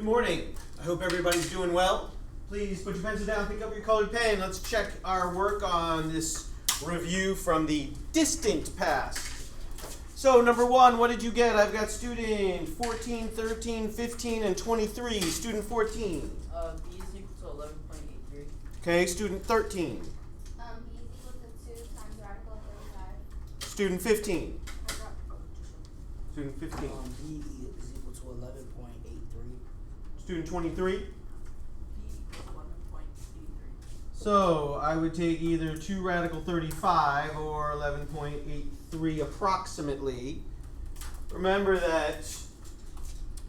morning. I hope everybody's doing well. Please put your pencil down, pick up your colored pen. Let's check our work on this review from the distant past. So number one, what did you get? I've got student 14, 13, 15, and 23. Student 14. B is equal to 11.83. Okay, student 13. B is equal to 2 times radical of 35. Student 15. Student 15. B is equal to 11.83. Student 23. B equals 11.83. So I would take either 2 radical 35 or 11.83 approximately. Remember that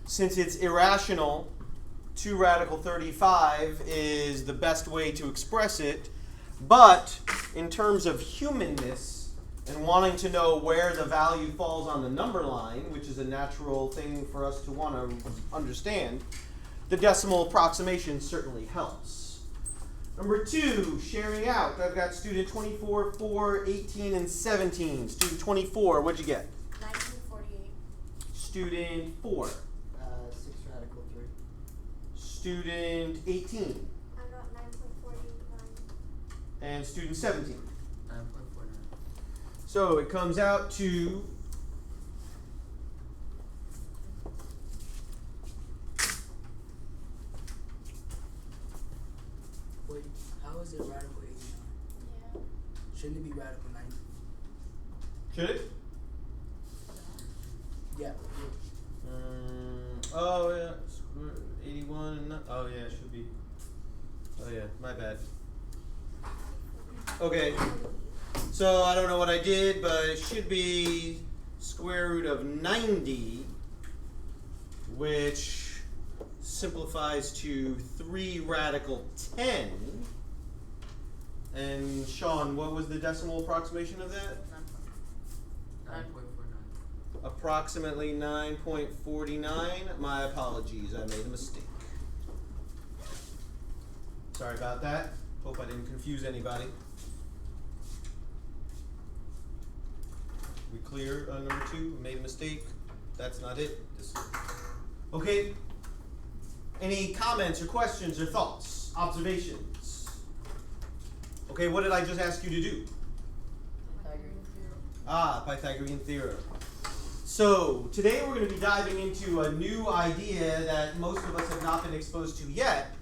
since it's irrational, 2 radical 35 is the best way to express it. But in terms of humanness and wanting to know where the value falls on the number line, which is a natural thing for us to want to understand, the decimal approximation certainly helps. Number 2, sharing out. I've got student 24, 4, 18, and 17. Student 24, what'd you get? 1948. Student 4. 6 radical 3. Student 18. I got 9.49. And student 17. 9.49. So it comes out to Wait, how is it radical 89? Yeah. Shouldn't it be radical 90? should it? Yeah. Oh yeah, 81. Oh yeah, it should be. Oh yeah, my bad. Okay, so I don't know what I did, but it should be square root of 90, which simplifies to 3 radical 10. And Sean, what was the decimal approximation of that? 9.49. Approximately 9.49. My apologies, I made a mistake. Sorry about that. Hope I didn't confuse anybody. We clear on number 2? Made a mistake. That's not it. Okay. Any comments or questions or thoughts? Observations? Okay, what did I just ask you to do? Pythagorean theorem. Pythagorean theorem. So today we're going to be diving into a new idea that most of us have not been exposed to yet.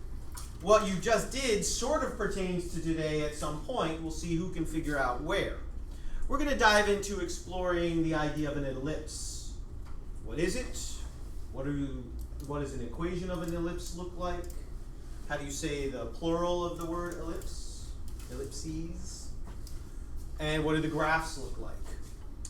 What you just did sort of pertains to today at some point. We'll see who can figure out where. We're going to dive into exploring the idea of an ellipse. What is it? What does an equation of an ellipse look like? How do you say the plural of the word ellipse? Ellipses. And what do the graphs look like?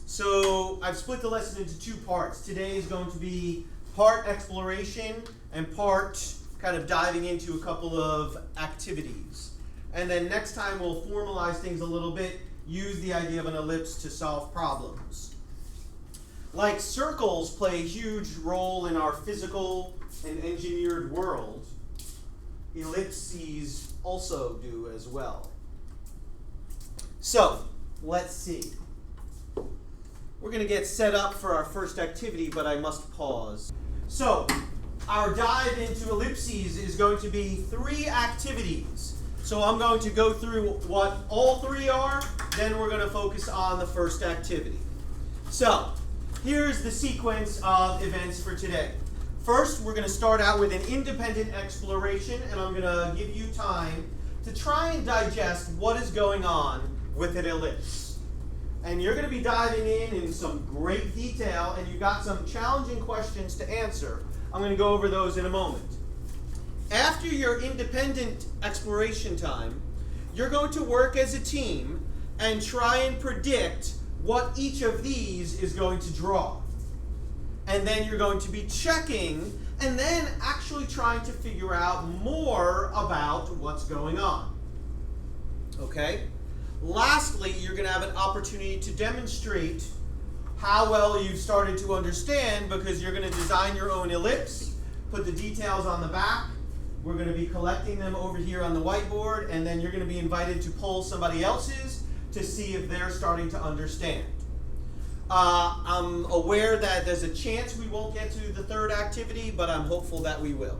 So I've split the lesson into 2 parts. Today is going to be part exploration and part kind of diving into a couple of activities. And then next time we'll formalize things a little bit, use the idea of an ellipse to solve problems. Like circles play a huge role in our physical and engineered world, ellipses also do as well. So, let's see. We're going to get set up for our first activity, but I must pause. So, our dive into ellipses is going to be 3 activities. So I'm going to go through what all 3 are, then we're going to focus on the first activity. So, here's the sequence of events for today. First, we're going to start out with an independent exploration, and I'm going to give you time to try and digest what is going on with an ellipse. And you're going to be diving in some great detail, and you've got some challenging questions to answer. I'm going to go over those in a moment. After your independent exploration time, you're going to work as a team and try and predict what each of these is going to draw. And then you're going to be checking and then actually trying to figure out more about what's going on. Okay? Lastly, you're going to have an opportunity to demonstrate how well you've started to understand, because you're going to design your own ellipse, put the details on the back. We're going to be collecting them over here on the whiteboard, and then you're going to be invited to poll somebody else's to see if they're starting to understand. I'm aware that there's a chance we won't get to the third activity, but I'm hopeful that we will.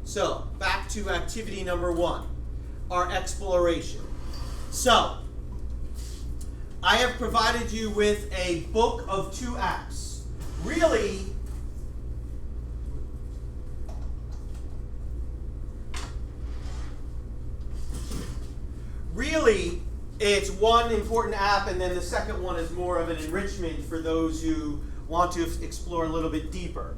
So, back to activity number 1, our exploration. So, I have provided you with a book of 2 apps. Really, it's one important app, and then the second one is more of an enrichment for those who want to explore a little bit deeper.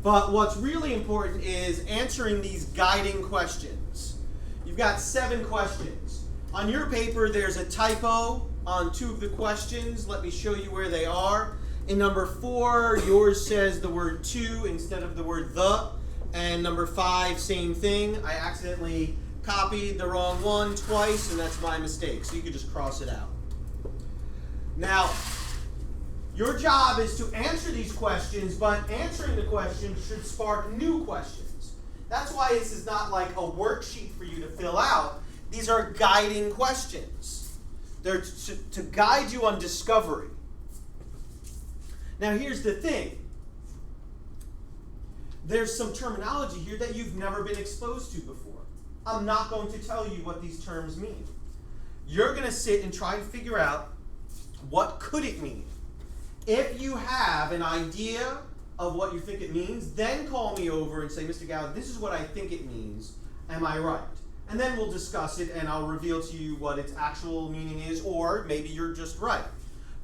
But what's really important is answering these guiding questions. You've got 7 questions. On your paper, there's a typo on 2 of the questions. Let me show you where they are. In number 4, yours says the word to instead of the word the. And number 5, same thing. I accidentally copied the wrong one twice, and that's my mistake. So you could just cross it out. Now, your job is to answer these questions, but answering the questions should spark new questions. That's why this is not like a worksheet for you to fill out. These are guiding questions. They're to guide you on discovery. Now, here's the thing. There's some terminology here that you've never been exposed to before. I'm not going to tell you what these terms mean. You're going to sit and try to figure out what could it mean. If you have an idea of what you think it means, then call me over and say, Mr. Gow, this is what I think it means. Am I right? And then we'll discuss it, and I'll reveal to you what its actual meaning is, or maybe you're just right.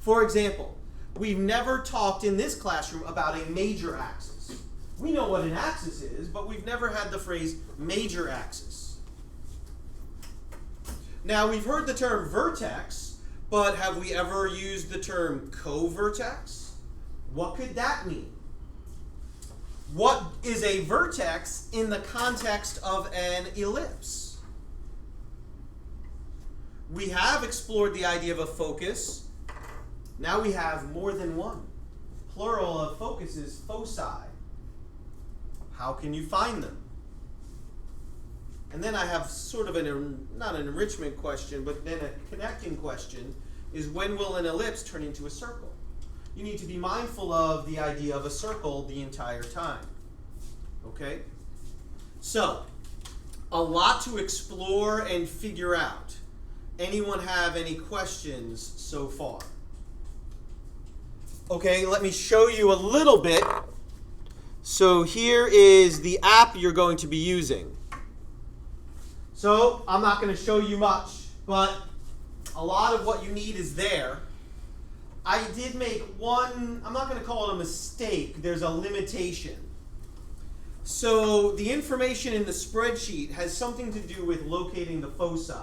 For example, we've never talked in this classroom about a major axis. We know what an axis is, but we've never had the phrase major axis. Now, we've heard the term vertex, but have we ever used the term covertex? What could that mean? What is a vertex in the context of an ellipse? We have explored the idea of a focus. Now we have more than one. Plural of focus is foci. How can you find them? And then I have sort of not an enrichment question, but then a connecting question is, when will an ellipse turn into a circle? You need to be mindful of the idea of a circle the entire time. Okay? So, a lot to explore and figure out. Anyone have any questions so far? Okay, let me show you a little bit. So here is the app you're going to be using. So, I'm not going to show you much, but a lot of what you need is there. I did make one, I'm not going to call it a mistake, there's a limitation. So the information in the spreadsheet has something to do with locating the foci,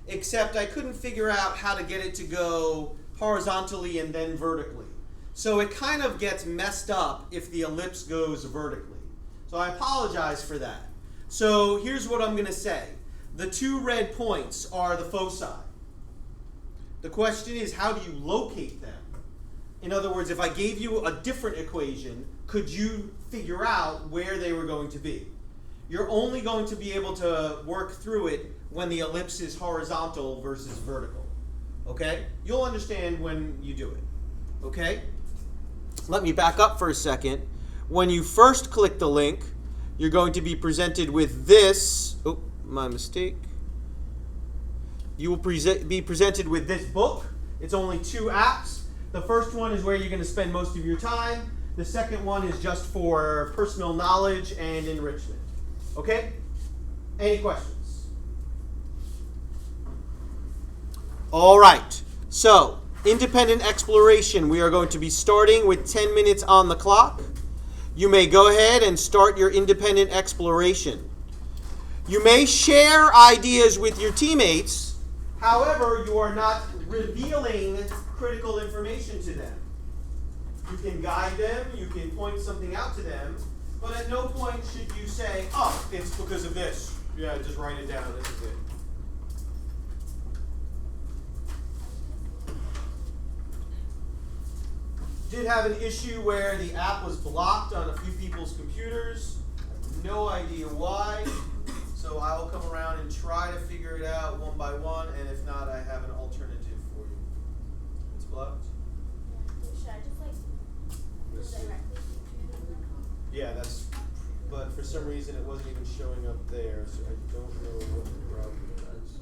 except I couldn't figure out how to get it to go horizontally and then vertically. So it kind of gets messed up if the ellipse goes vertically. So I apologize for that. So here's what I'm going to say. The 2 red points are the foci. The question is, how do you locate them? In other words, if I gave you a different equation, could you figure out where they were going to be? You're only going to be able to work through it when the ellipse is horizontal versus vertical. Okay? You'll understand when you do it. Okay? Let me back up for a second. When you first click the link, you're going to be presented with this. Oh, my mistake. You will be presented with this book. It's only 2 apps. The first one is where you're going to spend most of your time. The second one is just for personal knowledge and enrichment. Okay? Any questions? All right. So, independent exploration. We are going to be starting with 10 minutes on the clock. You may go ahead and start your independent exploration. You may share ideas with your teammates. However, you are not revealing critical information to them. You can guide them, you can point something out to them, but at no point should you say, oh, it's because of this. Yeah, just write it down, this is it. Did have an issue where the app was blocked on a few people's computers. I have no idea why. So I will come around and try to figure it out one by one, and if not, I have an alternative for you. It's blocked? Yeah. Should I just go directly to Yeah, but for some some reason it wasn't even showing up there, so I don't know what the problem is.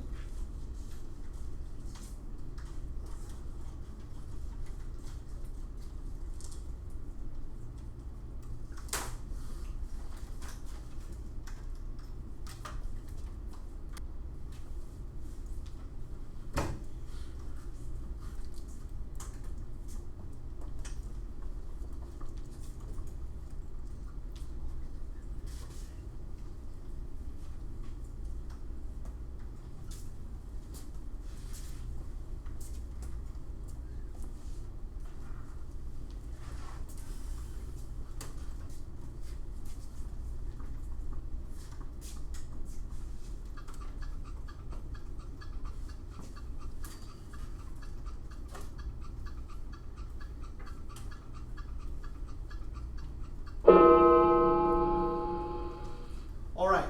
All right.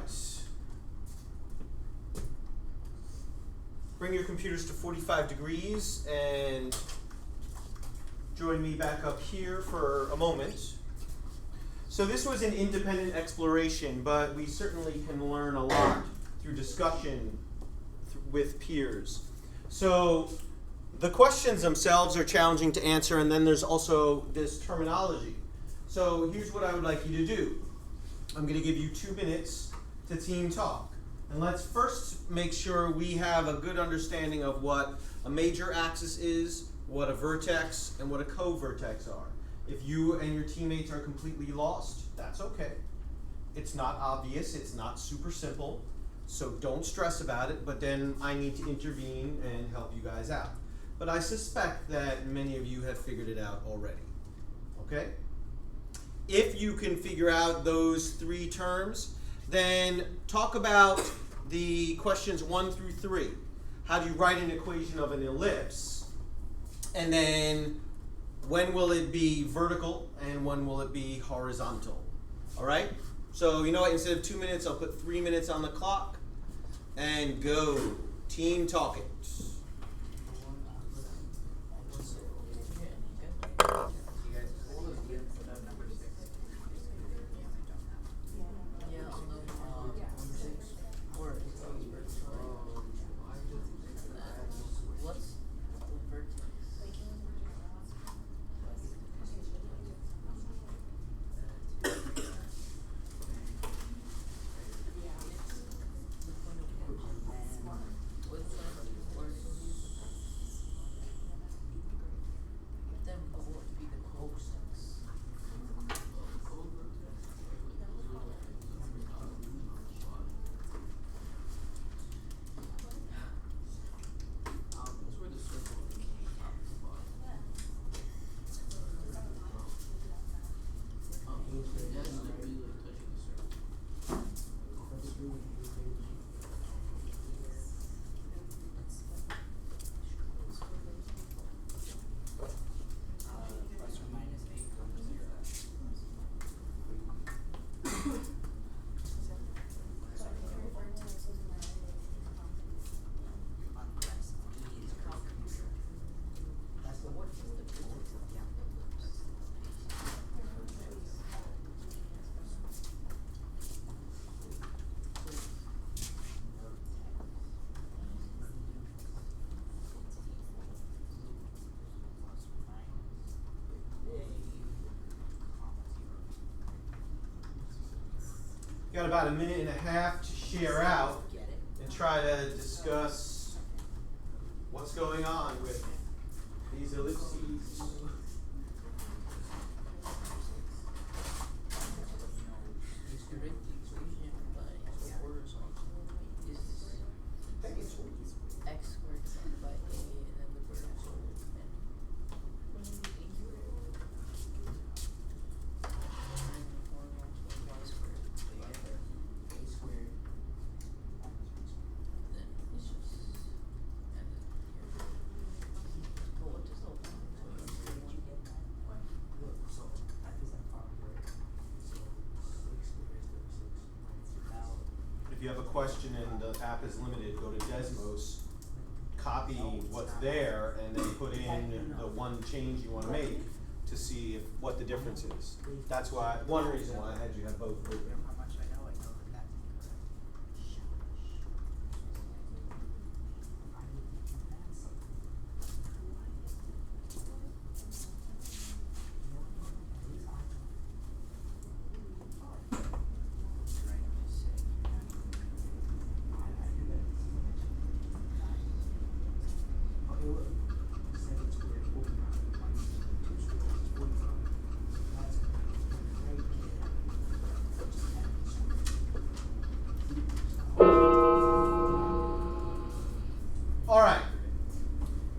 Bring your computers to 45 degrees and join me back up here for a moment. So this was an independent exploration, but we certainly can learn a lot through discussion with peers. So the questions themselves are challenging to answer, and then there's also this terminology. So here's what I would like you to do. I'm going to give you 2 minutes to team talk. And let's first make sure we have a good understanding of what a major axis is, what a vertex, and what a co-vertex are. If you and your teammates are completely lost, that's okay. It's not obvious, it's not super simple, so don't stress about it, but then I need to intervene and help you guys out. But I suspect that many of you have figured it out already, okay? If you can figure out those 3 terms, then talk about the questions 1 through 3. How do you write an equation of an ellipse? And then when will it be vertical and when will it be horizontal? All right? So you know what, instead of 2 minutes, I'll put 3 minutes on the clock and go. Team talk it. What's the vertex? What's that? Then what would be the cosines? Plus or minus 8 comes 0. Unless E is computer. That's the What is the vertex of the ellipse? Got about a minute and a half to share out Get it? and try to discuss what's going on with these ellipses. You write the equation by the horizontal is x squared divided by a, and then the vertical and horizontal y squared divided by a squared. Then it's just and then here. Oh, what does all that? Look, so that is that problem, right? So 6 squared is 36. Now, If you have a question and the app is limited, go to Desmos, copy what's there, and then put in the one change you want to make to see what the difference is. That's why, one reason why I had you have both you open. know how much I know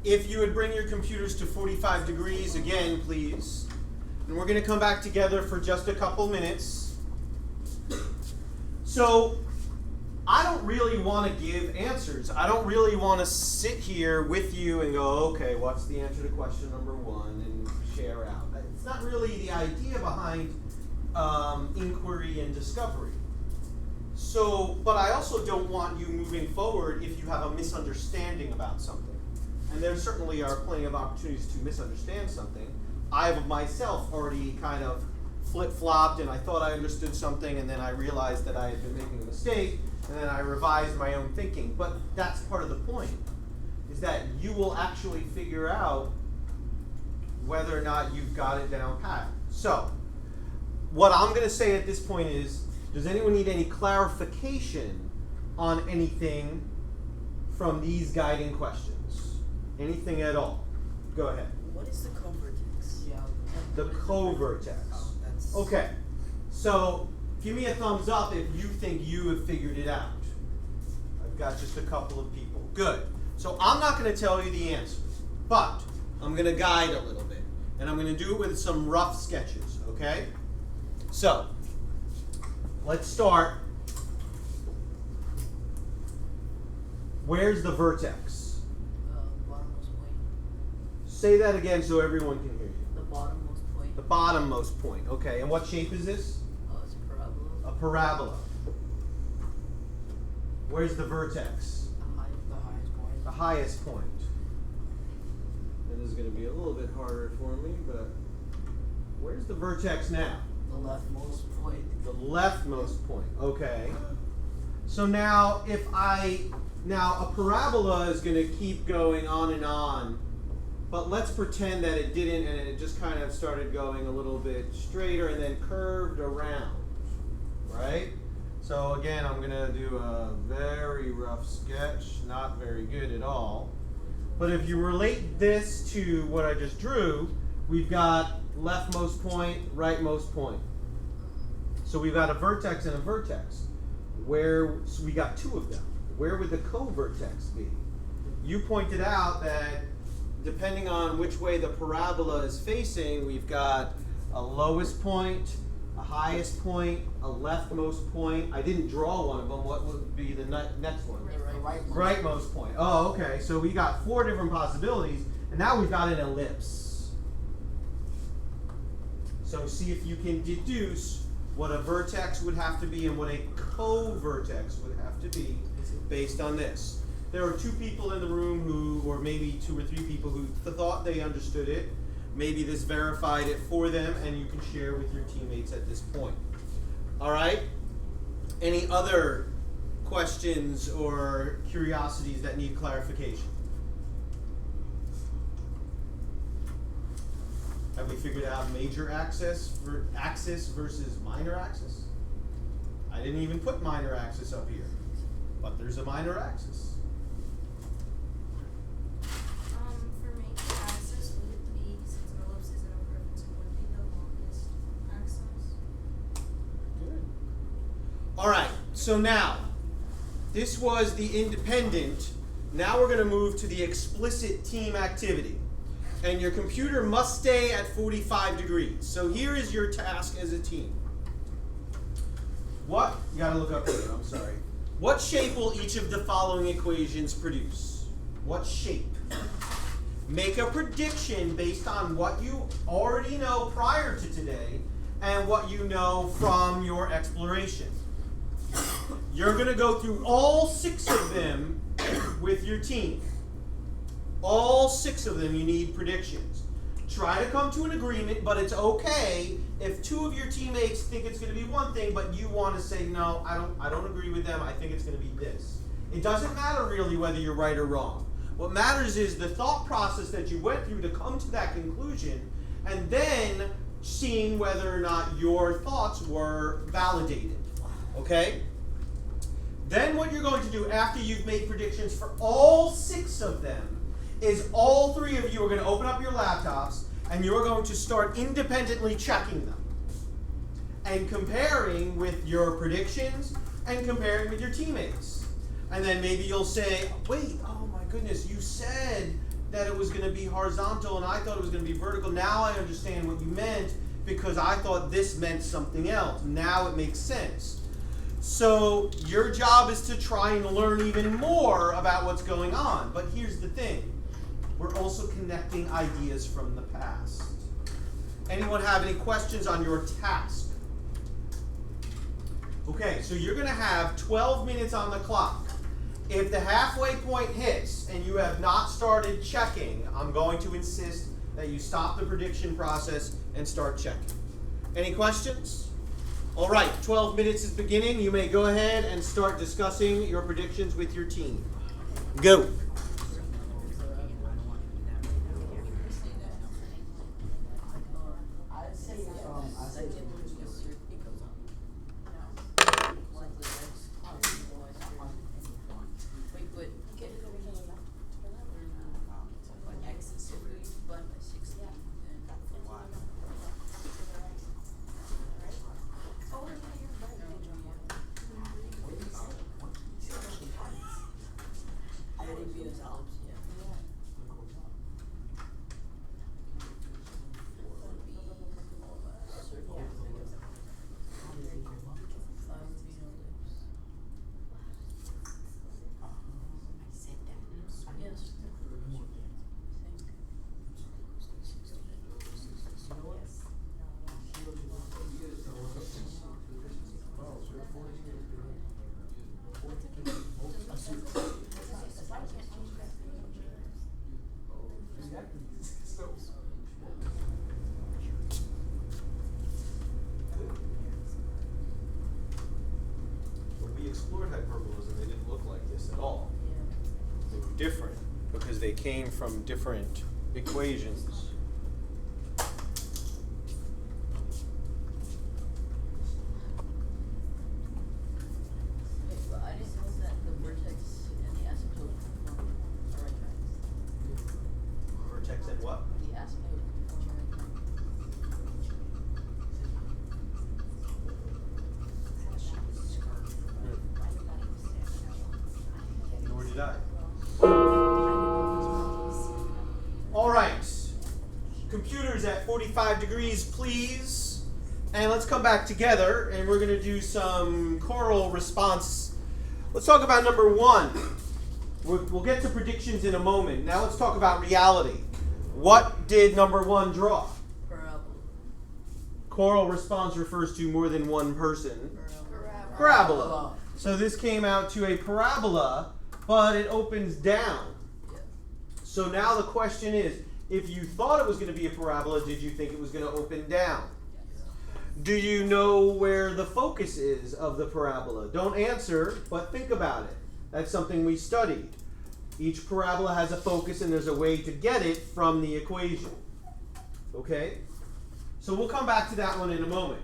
If you would bring your computers to 45 degrees again, please. And we're going to come back together for just a couple minutes. So, I don't really want to give answers. I don't really want to sit here with you and go, okay, what's the answer to question number 1 and share out. It's not really the idea behind inquiry and discovery. So, but I also don't want you moving forward if you have a misunderstanding about something. And there certainly are plenty of opportunities to misunderstand something. I have myself already kind of flip-flopped and I thought I understood something and then I realized that I had been making a mistake and then I revised my own thinking. But that's part of the point, is that you will actually figure out whether or not you've got it down pat. So, what I'm going to say at this point is, does anyone need any clarification on anything from these guiding questions? Anything at all? Go ahead. What is the covertex? Yeah. The covertex. Oh, that's Okay, so give me a thumbs up if you think you have figured it out. I've got just a couple of people. Good. So I'm not going to tell you the answers, but I'm going to guide a little bit. And I'm going to do it with some rough sketches, okay? So, let's start. Where's the vertex? bottommost point. Say that again so everyone can hear you. The bottommost point. The bottommost point, okay. And what shape is this? Oh, it's a parabola. A parabola. Where's the vertex? The highest point. The highest point. And this is going to be a little bit harder for me, but where's the vertex now? The leftmost point. The leftmost point, okay. So now a parabola is going to keep going on, but let's pretend that it didn't and it just kind of started going a little bit straighter and then curved around, right? So again, I'm going to do a very rough sketch, not very good at all. But if you relate this to what I just drew, we've got leftmost point, rightmost point. So we've got a vertex and a vertex. So we got 2 of them. Where would the co-vertex be? You pointed out that depending on which way the parabola is facing, we've got a lowest point, a highest point, a leftmost point. I didn't draw one of them. What would be the next one? Rightmost point. Oh, okay. So we got 4 different possibilities, and now we've got an ellipse. So see if you can deduce what a vertex would have to be and what a co-vertex would have to be based on this. There are 2 people in the room who, or maybe 2 or 3 people who thought they understood it. Maybe this verified it for them, and you can share with your teammates at this point. All right? Any other questions or curiosities that need clarification? Have we figured out major axis versus minor axis? I didn't even put minor axis up here, but there's a minor axis. For major axis, would it be, since an ellipse is an occurrence, would it be the longest axis? Good. All right, so now, this was the independent. Now we're going to move to the explicit team activity. And your computer must stay at 45 degrees. So here is your task as a team. You gotta look up here, I'm sorry. What shape will each of the following equations produce? What shape? Make a prediction based on what you already know prior to today and what you know from your exploration. You're going to go through all 6 of them with your team. All 6 of them you need predictions. Try to come to an agreement, but it's okay if 2 of your teammates think it's going to be one thing, but you want to say, no, I don't agree with them, I think it's going to be this. It doesn't matter really whether you're right or wrong. What matters is the thought process that you went through to come to that conclusion, and then seeing whether or not your thoughts were validated. Okay? Then what you're going to do after you've made predictions for all 6 of them is all 3 of you are going to open up your laptops and you're going to start independently checking them and comparing with your predictions and comparing with your teammates. And then maybe you'll say, wait, oh my goodness, you said that it was going to be horizontal and I thought it was going to be vertical. Now I understand what you meant because I thought this meant something else. Now it makes sense. So your job is to try and learn even more about what's going on. But here's the thing. We're also connecting ideas from the past. Anyone have any questions on your task? Okay, so you're going to have 12 minutes on the clock. If the halfway point hits and you have not started checking, I'm going to insist that you stop the prediction process and start checking. Any questions? All right, 12 minutes is beginning. You may go ahead and start discussing your predictions with your team. Go. Different because they came from different equations. But I didn't know that the vertex and the asymptote form are right triangles. Vertex and what? The asymptote form are right triangles. Nor did I. All right. Computers at 45 degrees, please. And let's come back together, and we're going to do some choral response. Let's talk about number one. We'll get to predictions in a moment. Now let's talk about reality. What did number one draw? Parabola. Choral response refers to more than one person. Parabola. Parabola. So this came out to a parabola, but it opens down. So now the question is, if you thought it was going to be a parabola, did you think it was going to open down? Do you know where the focus is of the parabola? Don't answer, but think about it. That's something we studied. Each parabola has a focus, and there's a way to get it from the equation. Okay? So we'll come back to that one in a moment.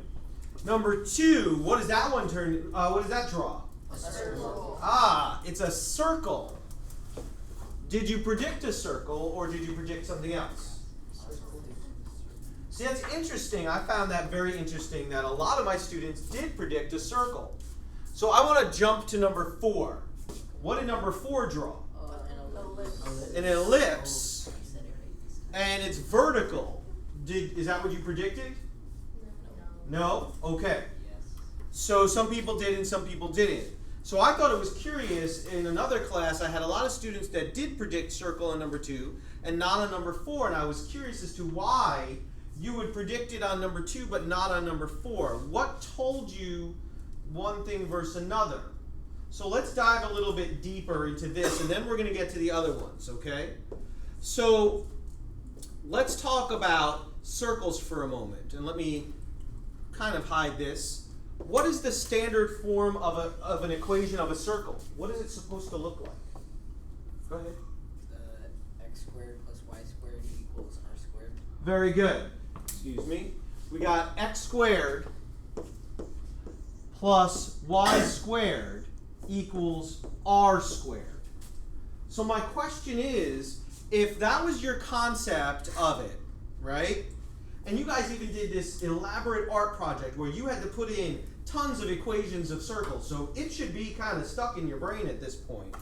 Number two, what does that one what does that draw? A circle. Ah, it's a circle. Did you predict a circle, or did you predict something else? See, that's interesting. I found that very interesting that a lot of my students did predict a circle. So I want to jump to number 4. What did number 4 draw? An ellipse. And it's vertical. Is that what you predicted? No? Okay. So some people did and some people didn't. So I thought it was curious. In another class, I had a lot of students that did predict circle on number 2 and not on number 4. And I was curious as to why you would predict it on number 2 but not on number 4. What told you one thing versus another? So let's dive a little bit deeper into this, and then we're going to get to the other ones, okay? So let's talk about circles for a moment. And let me kind of hide this. What is the standard form of an equation of a circle? What is it supposed to look like? Go ahead. X squared plus y squared equals r squared. Very good. Excuse me. We got x squared plus y squared equals r squared. So my question is, if that was your concept of it, right? And you guys even did this elaborate art project where you had to put in tons of equations of circles, so it should be kind of stuck in your brain at this point.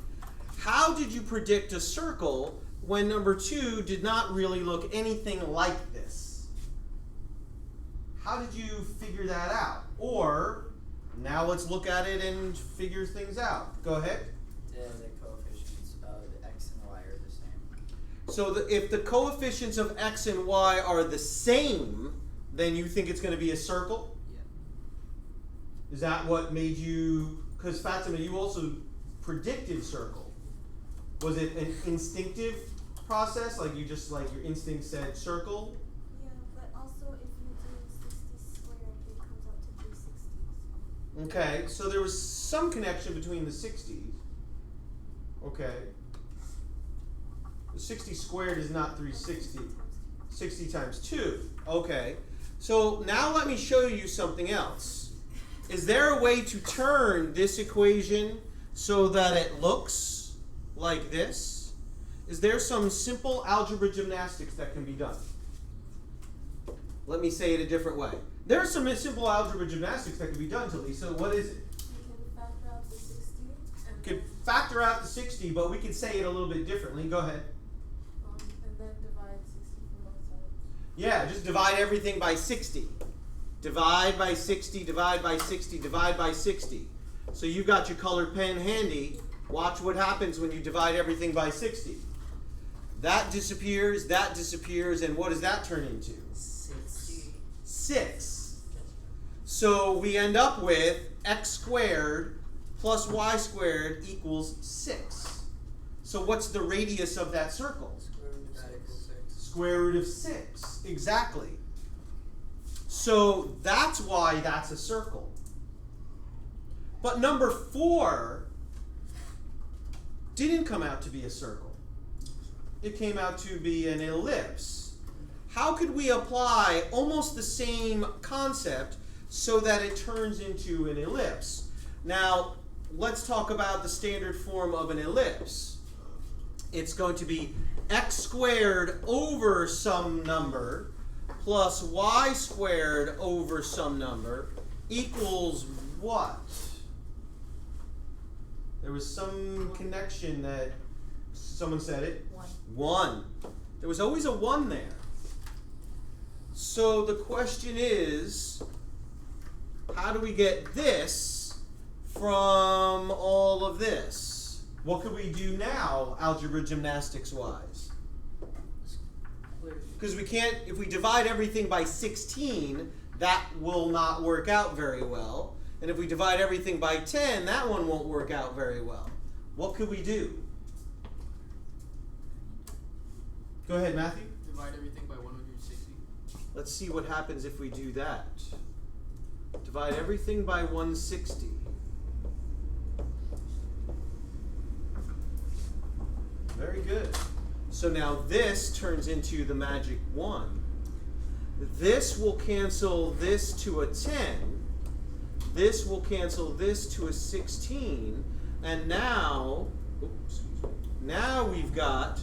How did you predict a circle when number 2 did not really look anything like this? How did you figure that out? Or, now let's look at it and figure things out. Go ahead. The coefficients of x and y are the same. So if the coefficients of x and y are the same, then you think it's going to be a circle? Yeah. Is that what made you, because Fatima, you also predicted circle. Was it an instinctive process? Like you just, like your instinct said circle? Yeah, but also if you do 60 squared, it comes out to 360s. Okay, so there was some connection between the 60s. Okay. The 60 squared is not 360. 60 times 2. Okay. So now let me show you something else. Is there a way to turn this equation so that it looks like this? Is there some simple algebra gymnastics that can be done? Let me say it a different way. There are some simple algebra gymnastics that can be done, Talisa. What is it? You can factor out the 60. We could factor out the 60, but we could say it a little bit differently. Go ahead. And then divide 60 from both sides. Yeah, just divide everything by 60. Divide by 60, divide by 60, divide by 60. So you've got your colored pen handy. Watch what happens when you divide everything by 60. That disappears, and what does that turn into? 6. So we end up with x squared plus y squared equals 6. So what's the radius of that circle? Square root of 6. Exactly. So that's why that's a circle. But number 4 didn't come out to be a circle. It came out to be an ellipse. How could we apply almost the same concept so that it turns into an ellipse? Now, let's talk about the standard form of an ellipse. It's going to be x squared over some number plus y squared over some number equals what? There was some connection that someone said it. 1. There was always a 1 there. So the question is, how do we get this from all of this? What could we do now, algebra gymnastics wise? Because we can't, if we divide everything by 16, that will not work out very well. And if we divide everything by 10, that one won't work out very well. What could we do? Go ahead, Matthew. Divide everything by 160. Let's see what happens if we do that. Divide everything by 160. Very good. So now this turns into the magic 1. This will cancel this to a 10. This will cancel this to a 16. And now, now we've got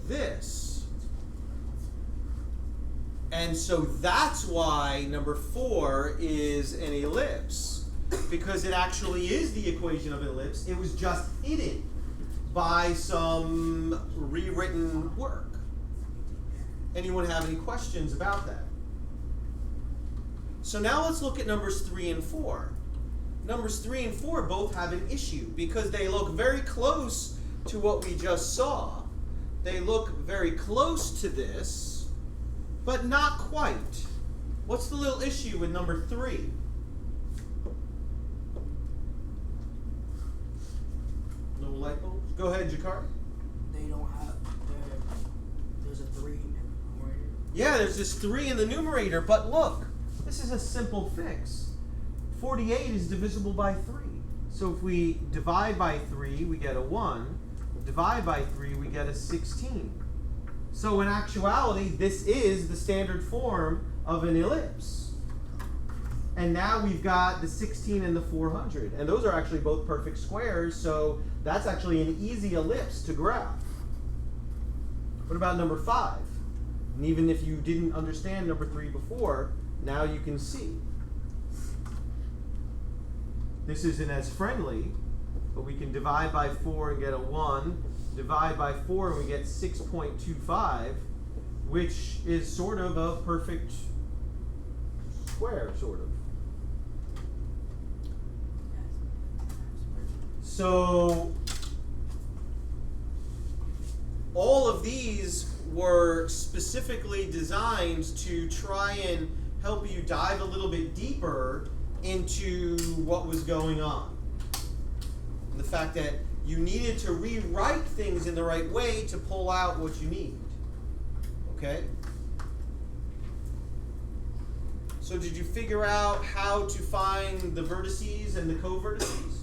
this. And so that's why number 4 is an ellipse. Because it actually is the equation of an ellipse. It was just hidden by some rewritten work. Anyone have any questions about that? So now let's look at numbers 3 and 4. Numbers 3 and 4 both have an issue because they look very close to what we just saw. They look very close to this, but not quite. What's the little issue with number 3? No light bulbs? Go ahead, Jakar. They don't have, there's a 3 in the numerator. Yeah, there's this 3 in the numerator, but look, this is a simple fix. 48 is divisible by 3. So if we divide by 3, we get a 1. Divide by 3, we get a 16. So in actuality, this is the standard form of an ellipse. And now we've got the 16 and the 400. And those are actually both perfect squares, so that's actually an easy ellipse to graph. What about number 5? And even if you didn't understand number 3 before, now you can see. This isn't as friendly, but we can can divide by 4 and get a 1. Divide by 4 and we get 6.25, which is sort of a perfect square, sort of. So all of these were specifically designed to try and help you dive a little bit deeper into what was going on. And the fact that you needed to rewrite things in the right way to pull out what you need. Okay? So did you figure out how to find the vertices and the co-vertices?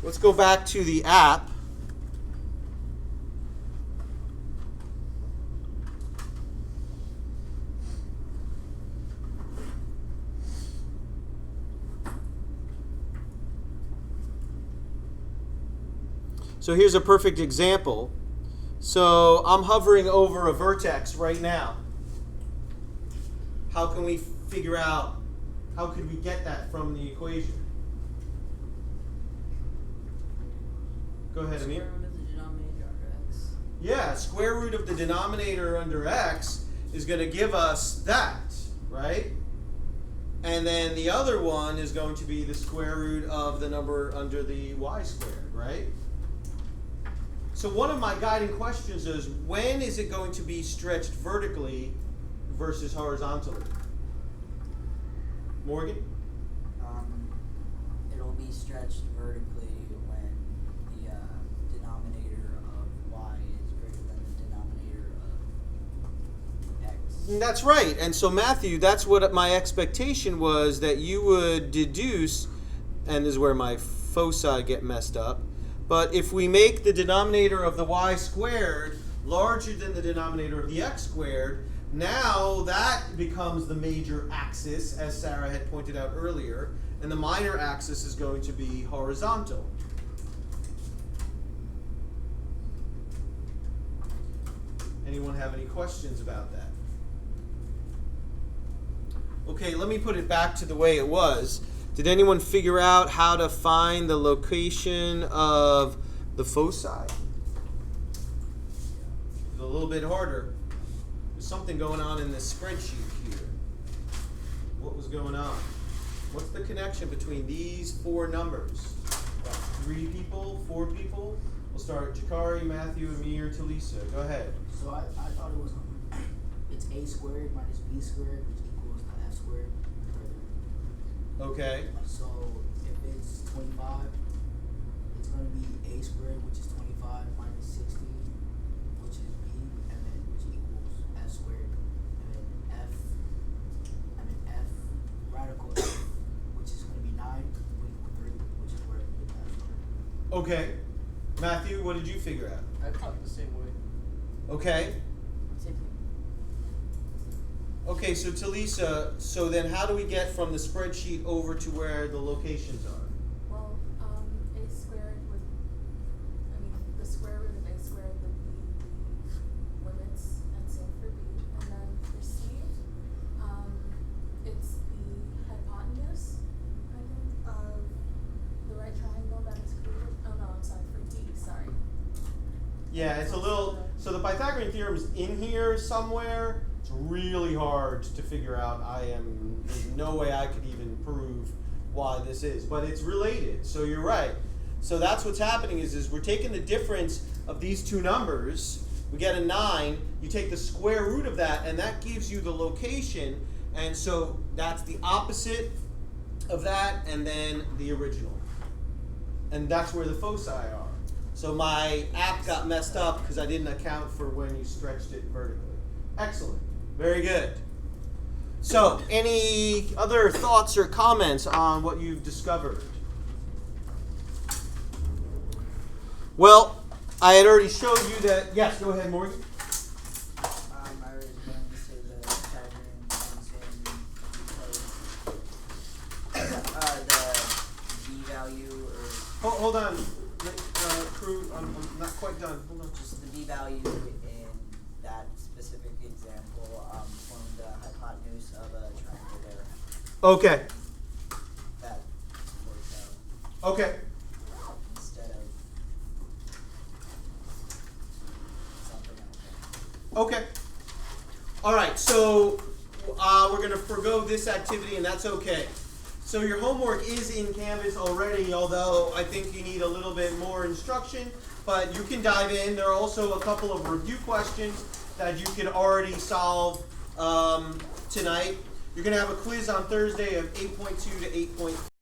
Let's go back to the app. So here's a perfect example. So I'm hovering over a vertex right now. How can we figure out, how could we get that from the equation? Go ahead, Amir. Square root of the denominator under x. Yeah, square root of the denominator under x is going to give us that, right? And then the other one is going to be the square root of the number under the y squared, right? So one of my guiding questions is, when is it going to be stretched vertically versus horizontally? Morgan? It'll be stretched vertically when the denominator of y is greater than the denominator of x. That's right. And so Matthew, that's what my expectation was, that you would deduce, and this is where my foci get messed up, but if we make the denominator of the y squared larger than the denominator of the x squared, now that becomes the major axis, as Sarah had pointed out earlier, and the minor axis is going to be horizontal. Anyone have any questions about that? Okay, let me put it back to the way it was. Did anyone figure out how to find the location of the foci? It's a little bit harder. There's something going on in this spreadsheet here. What was going on? What's the connection between these four numbers? 3 people, 4 people? We'll start Jakari, Matthew, Amir, Talisa. Go ahead. So I thought it was it's a squared minus b squared, which equals the f squared further. Okay. So if it's 25, it's going to be a squared, which is 25 minus 60, which is b, and then which equals f squared, and then f radical f, which is going to be 9, will equal 3, which is where we get f squared. Okay. Matthew, what did you figure out? I thought the same way. Okay. Same thing. Okay, so Talisa, so then how do we get from the spreadsheet over to where the locations are? Well, a squared would, the square root of a squared would be the limits, and same for b. And then for c, it's the hypotenuse, I think, of the right triangle that is created. Oh no, I'm sorry, for d, sorry. Yeah, it's a little, so the Pythagorean theorem is in here somewhere. It's really hard to figure out. There's no way I could even prove why this is, but it's related, so you're right. So that's what's happening is we're taking the difference of these two numbers, we get a 9, you take the square root of that, and that gives you the location, and so that's the opposite of that, and then the original. And that's where the foci are. So my app got messed up because I didn't account for when you stretched it vertically. Excellent. Very good. So, any other thoughts or comments on what you've discovered? Well, I had already showed you that. Yes, go ahead, Morgan. I was going to say the Pythagorean constant because the b value or Hold on. Crew, I'm not quite done. Hold on. just the b value in that specific example, formed the hypotenuse of a triangle there. Okay. That works out Okay. instead of something else. Okay. All right. So we're going to forgo this activity, and that's okay. So your homework is in Canvas already, although I think you need a little bit more instruction. But you can dive in. There are also a couple of review questions that you can already solve tonight. You're going to have a quiz on Thursday of 8.2 to 8.3.